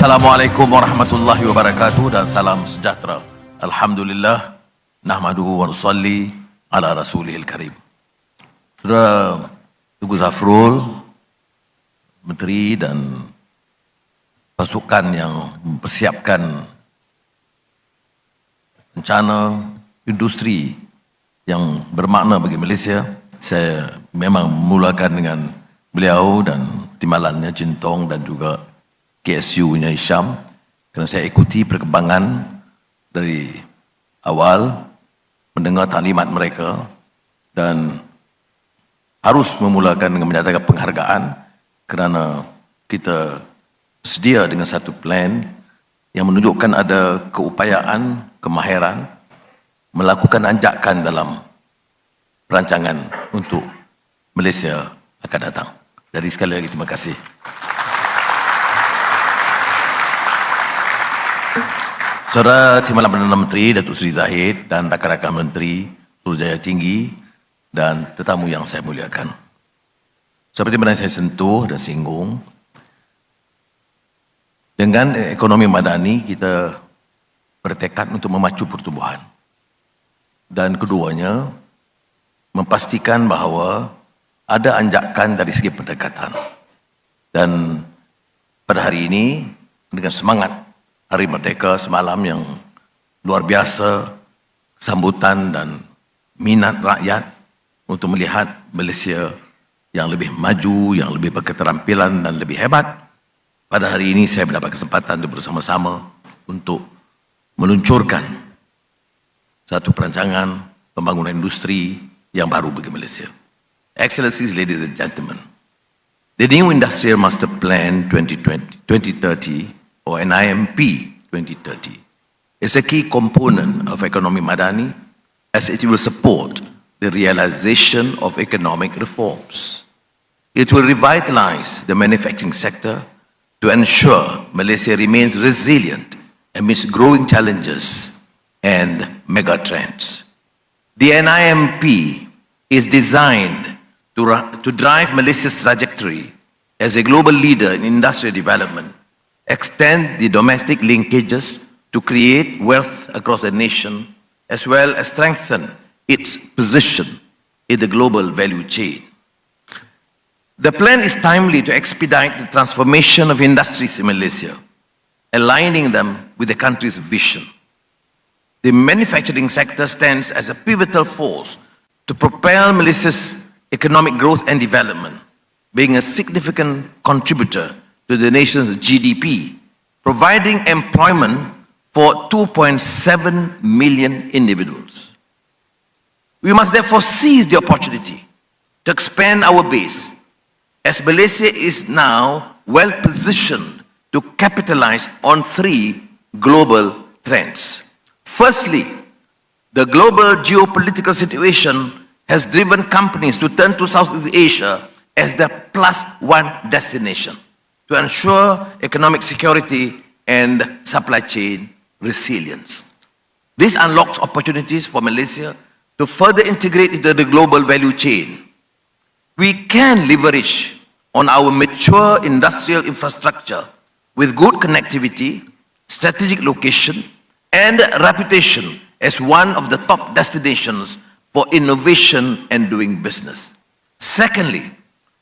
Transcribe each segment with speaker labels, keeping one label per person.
Speaker 1: Assalamualaikum warahmatullahi wabarakatuh dan salam sejahtera. Alhamdulillah, nahmaduhu wa nusalli ala rasulihil karim. Saudara Tengku Zafrul, Menteri dan pasukan yang mempersiapkan rencana industri yang bermakna bagi Malaysia, saya memang memulakan dengan beliau dan timbalannya Jintong dan juga KSU-nya Hisham, kerana saya ikuti perkembangan dari awal, mendengar taklimat mereka dan harus memulakan dengan menyatakan penghargaan kerana kita sedia dengan satu plan yang menunjukkan ada keupayaan, kemahiran melakukan anjakan dalam perancangan untuk Malaysia akan datang. Jadi sekali lagi terima kasih. Saudara Timbalan Perdana Menteri Datuk Seri Zahid dan rakan-rakan Menteri Suruhanjaya Tinggi dan tetamu yang saya muliakan. Seperti mana saya sentuh dan singgung, dengan ekonomi madani kita bertekad untuk memacu pertumbuhan. Dan keduanya, memastikan bahawa ada anjakan dari segi pendekatan. Dan pada hari ini, dengan semangat Hari Merdeka semalam yang luar biasa, sambutan dan minat rakyat untuk melihat Malaysia yang lebih maju, yang lebih berketerampilan dan lebih hebat. Pada hari ini saya mendapat kesempatan untuk bersama-sama untuk meluncurkan satu perancangan pembangunan industri yang baru bagi Malaysia. Excellencies, ladies and gentlemen, the new Industrial Master Plan 2030 or NIMP 2030 is a key component of economy madani as it will support the realization of economic reforms. It will revitalize the manufacturing sector to ensure Malaysia remains resilient amidst growing challenges and mega trends. The NIMP is designed to drive Malaysia's trajectory as a global leader in industrial development, extend the domestic linkages to create wealth across the nation, as well as strengthen its position in the global value chain. The plan is timely to expedite the transformation of industries in Malaysia, aligning them with the country's vision. The manufacturing sector stands as a pivotal force to propel Malaysia's economic growth and development, being a significant contributor to the nation's GDP, providing employment for 2.7 million individuals. We must therefore seize the opportunity to expand our base, as Malaysia is now well positioned to capitalize on three global trends. Firstly, the global geopolitical situation has driven companies to turn to Southeast Asia as the +1 destination to ensure economic security and supply chain resilience. This unlocks opportunities for Malaysia to further integrate into the global value chain. We can leverage on our mature industrial infrastructure with good connectivity, strategic location, and reputation as one of the top destinations for innovation and doing business. Secondly,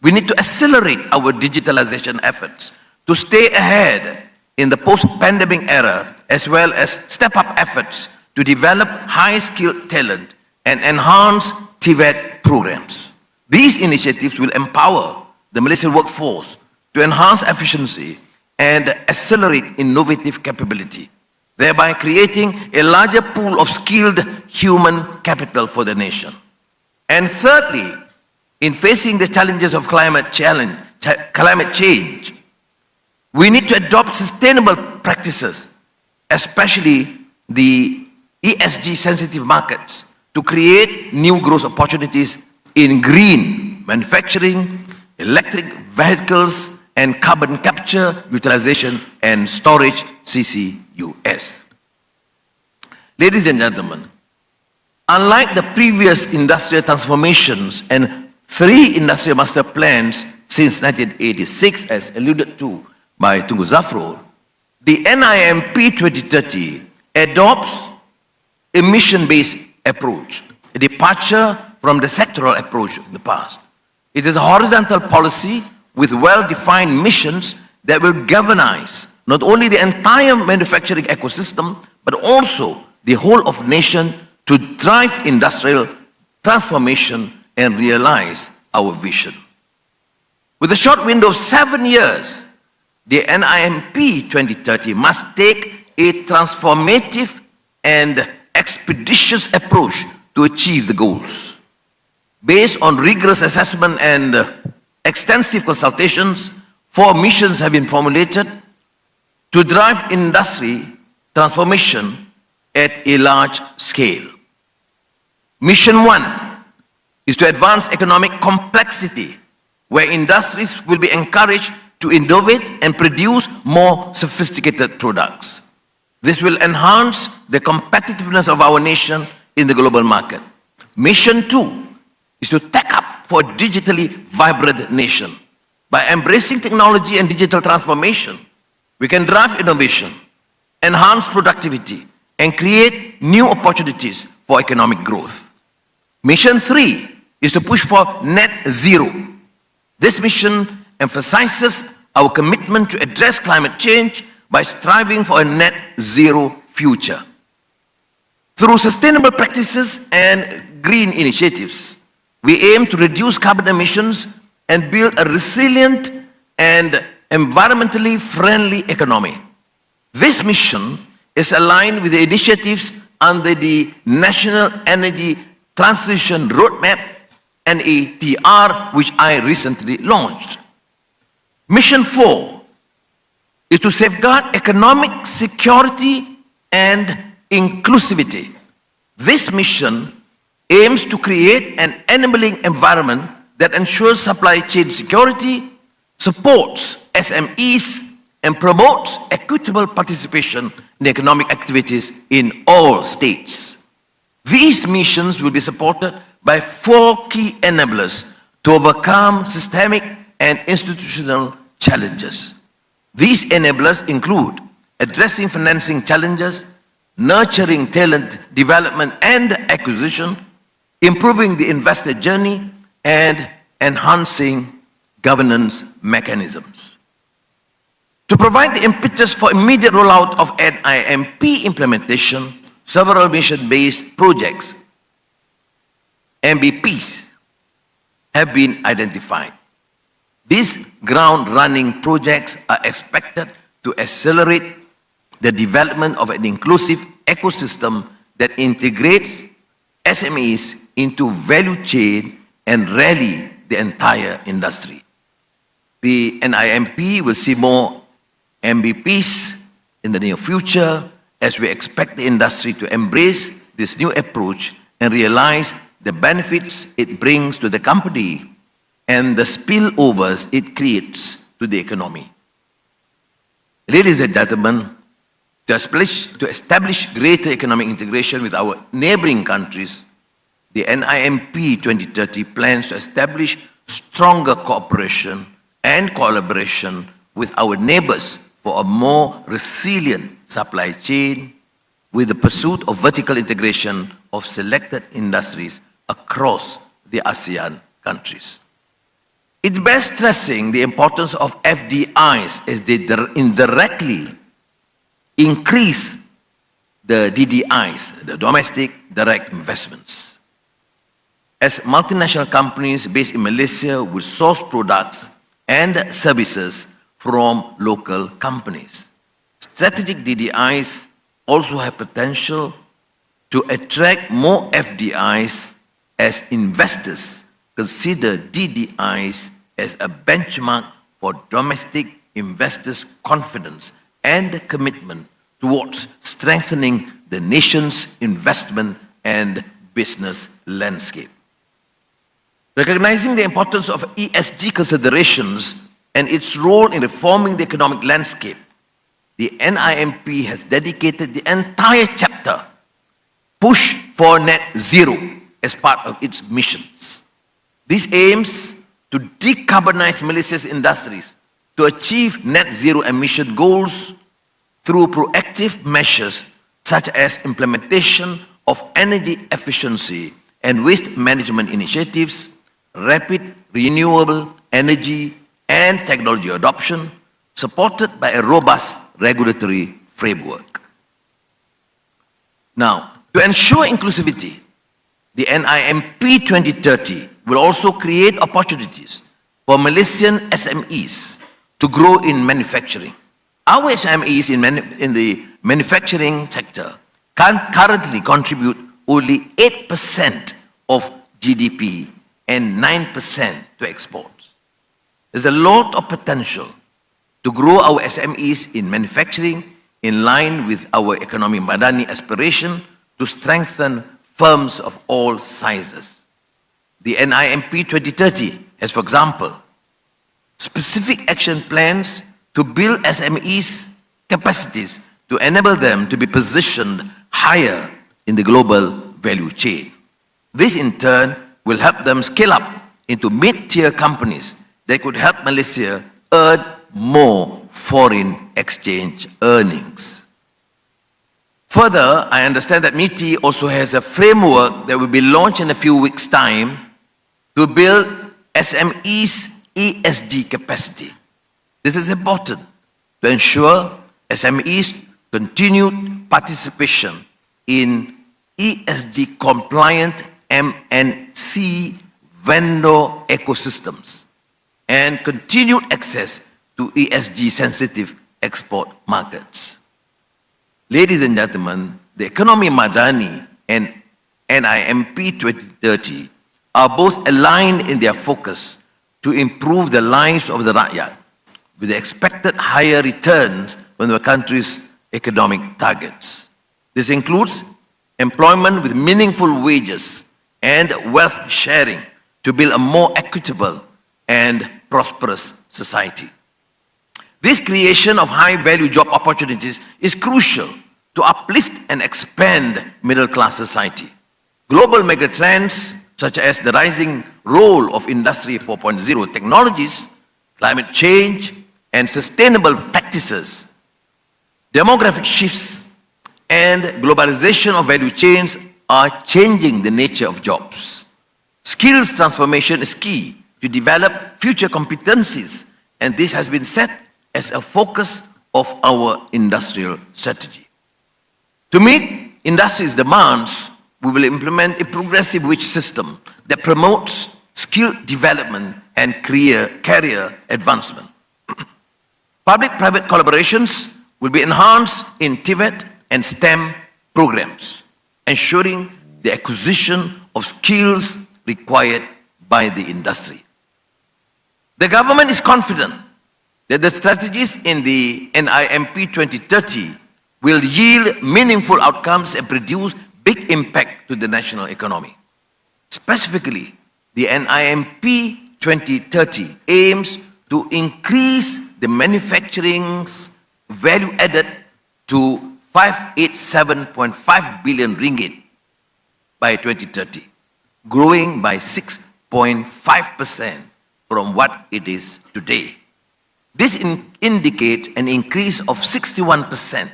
Speaker 1: we need to accelerate our digitalization efforts to stay ahead in the post-pandemic era, as well as step up efforts to develop high-skilled talent and enhance TVET programs. These initiatives will empower the Malaysian workforce to enhance efficiency and accelerate innovative capability, thereby creating a larger pool of skilled human capital for the nation. And thirdly, in facing the challenges of climate change, we need to adopt sustainable practices, especially the ESG-sensitive markets, to create new growth opportunities in green manufacturing, electric vehicles, and carbon capture, utilization, and storage, CCUS. Ladies and gentlemen, unlike the previous industrial transformations and 3 industrial master plans since 1986, as alluded to by Tengku Zafrul, The NIMP 2030 adopts a mission-based approach, a departure from the sectoral approach of the past. It is a horizontal policy with well-defined missions that will galvanize not only the entire manufacturing ecosystem, but also the whole of nation to drive industrial transformation and realize our vision. With a short window of 7 years, the NIMP 2030 must take a transformative and expeditious approach to achieve the goals. Based on rigorous assessment and extensive consultations, 4 missions have been formulated to drive industry transformation at a large scale. Mission 1 is to advance economic complexity, where industries will be encouraged to innovate and produce more sophisticated products. This will enhance the competitiveness of our nation in the global market. Mission 2 is to take up for a digitally vibrant nation. By embracing technology and digital transformation, we can drive innovation, enhance productivity, and create new opportunities for economic growth. Mission 3 is to push for net zero. This mission emphasizes our commitment to address climate change by striving for a net zero future. Through sustainable practices and green initiatives, we aim to reduce carbon emissions and build a resilient and environmentally friendly economy. This mission is aligned with the initiatives under the National Energy Transition Roadmap, NETR, which I recently launched. Mission 4 is to safeguard economic security and inclusivity. This mission aims to create an enabling environment that ensures supply chain security, supports SMEs, and promotes equitable participation in economic activities in all states. These missions will be supported by 4 key enablers to overcome systemic and institutional challenges. These enablers include addressing financing challenges, nurturing talent development and acquisition, improving the investor journey, and enhancing governance mechanisms. To provide the impetus for immediate rollout of NIMP implementation, several mission-based projects, MBPs, have been identified. These ground-running projects are expected to accelerate the development of an inclusive ecosystem that integrates SMEs into value chain and rally the entire industry. The NIMP will see more MBPs in the near future as we expect the industry to embrace this new approach and realize the benefits it brings to the company and the spillovers it creates to the economy. Ladies and gentlemen, to establish greater economic integration with our neighboring countries, the NIMP 2030 plans to establish stronger cooperation and collaboration with our neighbors for a more resilient supply chain, with the pursuit of vertical integration of selected industries across the ASEAN countries. It bears stressing the importance of FDIs as they indirectly increase the DDIs, the domestic direct investments. As multinational companies based in Malaysia will source products and services from local companies. Strategic DDIs also have potential to attract more FDIs as investors consider DDIs as a benchmark for domestic investors' confidence and commitment towards strengthening the nation's investment and business landscape. Recognizing the importance of ESG considerations and its role in reforming the economic landscape, the NIMP has dedicated the entire chapter Push for Net Zero as part of its missions. This aims to decarbonize Malaysia's industries to achieve net zero emission goals through proactive measures such as implementation of energy efficiency and waste management initiatives, rapid renewable energy and technology adoption, supported by a robust regulatory framework. Now, to ensure inclusivity, the NIMP 2030 will also create opportunities for Malaysian SMEs to grow in manufacturing. Our SMEs in the manufacturing sector currently contribute only 8% of GDP and 9% to exports. There's a lot of potential to grow our SMEs in manufacturing in line with our economy Madani aspiration to strengthen firms of all sizes. The NIMP 2030 has, for example, specific action plans to build SMEs' capacities to enable them to be positioned higher in the global value chain. This in turn will help them scale up into mid-tier companies that could help Malaysia earn more foreign exchange earnings. Further, I understand that MITI also has a framework that will be launched in a few weeks' time to build SMEs' ESG capacity. This is important to ensure SMEs' continued participation in ESG compliant MNC vendor ecosystems and continued access to ESG sensitive export markets. Ladies and gentlemen, the economy Madani and NIMP 2030 are both aligned in their focus to improve the lives of the rakyat with the expected higher returns from the country's economic targets. This includes employment with meaningful wages and wealth sharing to build a more equitable and prosperous society. This creation of high-value job opportunities is crucial to uplift and expand middle-class society. Global megatrends, such as the rising role of Industry 4.0 technologies, climate change, and sustainable practices, demographic shifts, and globalization of value chains are changing the nature of jobs. Skills transformation is key to develop future competencies, and this has been set as a focus of our industrial strategy. To meet industry's demands, we will implement a progressive wage system that promotes skill development and career advancement. Public-private collaborations will be enhanced in TVET and STEM programs, ensuring the acquisition of skills required by the industry. The government is confident that the strategies in the NIMP 2030 will yield meaningful outcomes and produce big impact to the national economy. Specifically, the NIMP 2030 aims to increase the manufacturing's value added to 587.5 billion ringgit by 2030, growing by 6.5% from what it is today. This indicates an increase of 61%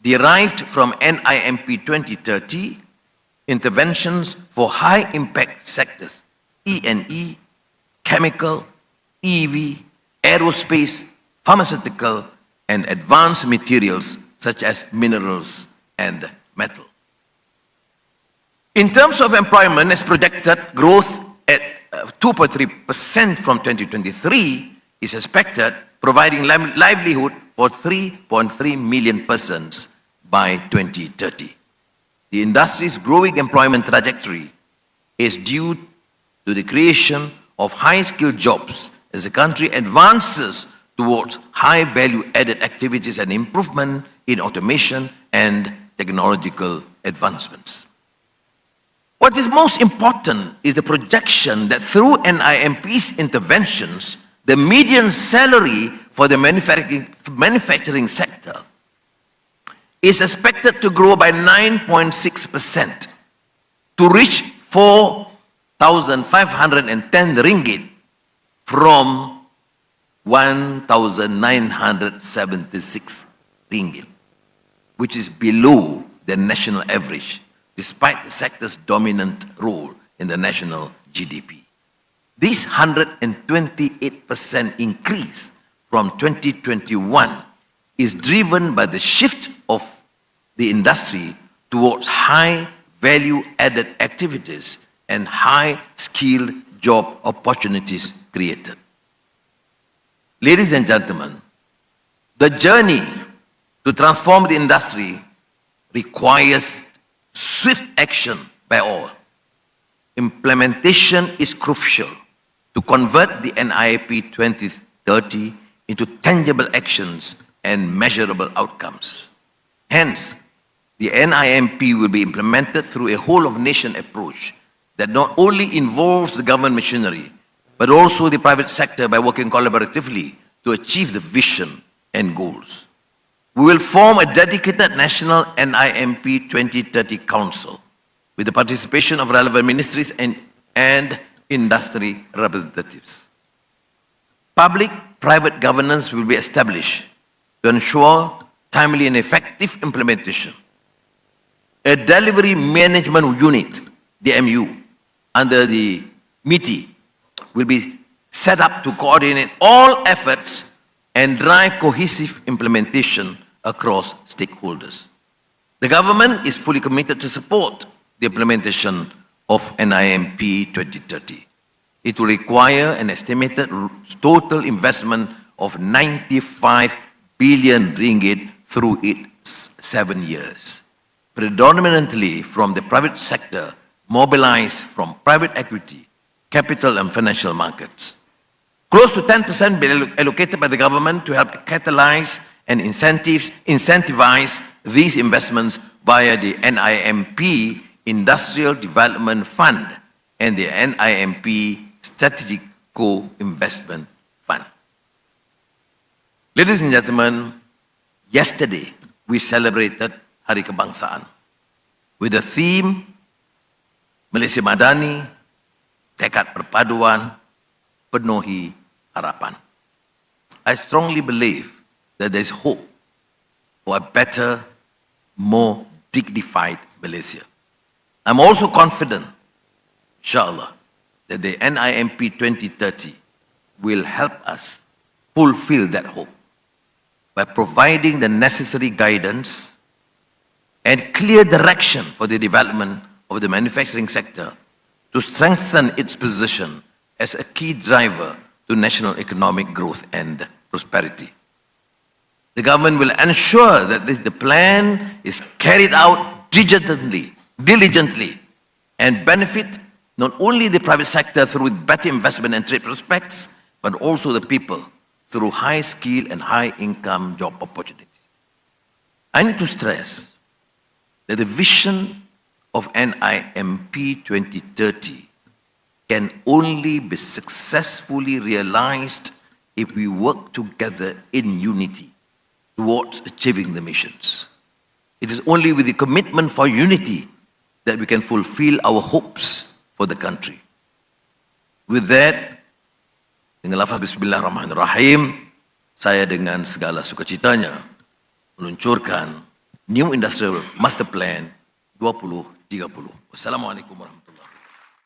Speaker 1: derived from NIMP 2030 interventions for high-impact sectors, E&E, chemical, EV, aerospace, pharmaceutical, and advanced materials such as minerals and metal. In terms of employment, as projected, growth at 2.3% from 2023 is expected, providing livelihood for 3.3 million persons by 2030. The industry's growing employment trajectory is due to the creation of high-skilled jobs as the country advances towards high-value-added activities and improvement in automation and technological advancements. What is most important is the projection that through NIMP's interventions, the median salary for the manufacturing sector is expected to grow by 9.6% to reach 4,510 ringgit from 1,976 ringgit which is below the national average, despite the sector's dominant role in the national GDP. This 128% increase from 2021 is driven by the shift of the industry towards high value-added activities and high-skilled job opportunities created. Ladies and gentlemen, the journey to transform the industry requires swift action by all. Implementation is crucial to convert the NIMP 2030 into tangible actions and measurable outcomes. Hence, the NIMP will be implemented through a whole-of-nation approach that not only involves the government machinery, but also the private sector by working collaboratively to achieve the vision and goals. We will form a dedicated National NIMP 2030 Council with the participation of relevant ministries and industry representatives. Public-private governance will be established to ensure timely and effective implementation. A delivery management unit, DMU, under the MITI will be set up to coordinate all efforts and drive cohesive implementation across stakeholders. The government is fully committed to support the implementation of NIMP 2030. It will require an estimated total investment of 95 billion ringgit through its 7 years, predominantly from the private sector, mobilized from private equity, capital and financial markets. Close to 10% be allocated by the government to help catalyze and incentivize these investments via the NIMP Industrial Development Fund and the NIMP Strategic Co-Investment Fund. Ladies and gentlemen, yesterday we celebrated Hari Kebangsaan with the theme Malaysia Madani, Tekad Perpaduan, Penuhi Harapan. I strongly believe that there is hope for a better, more dignified Malaysia. I'm also confident, inshallah, that the NIMP 2030 will help us fulfill that hope by providing the necessary guidance and clear direction for the development of the manufacturing sector to strengthen its position as a key driver to national economic growth and prosperity. The government will ensure that the plan is carried out diligently, and benefit not only the private sector through better investment and trade prospects, but also the people through high skill and high income job opportunities. I need to stress that the vision of NIMP 2030 can only be successfully realized if we work together in unity towards achieving the missions. It is only with the commitment for unity that we can fulfill our hopes for the country. With that, dengan lafaz Bismillahirrahmanirrahim, saya dengan segala sukacitanya meluncurkan New Industrial Master Plan 2030. Wassalamualaikum warahmatullahi wabarakatuh.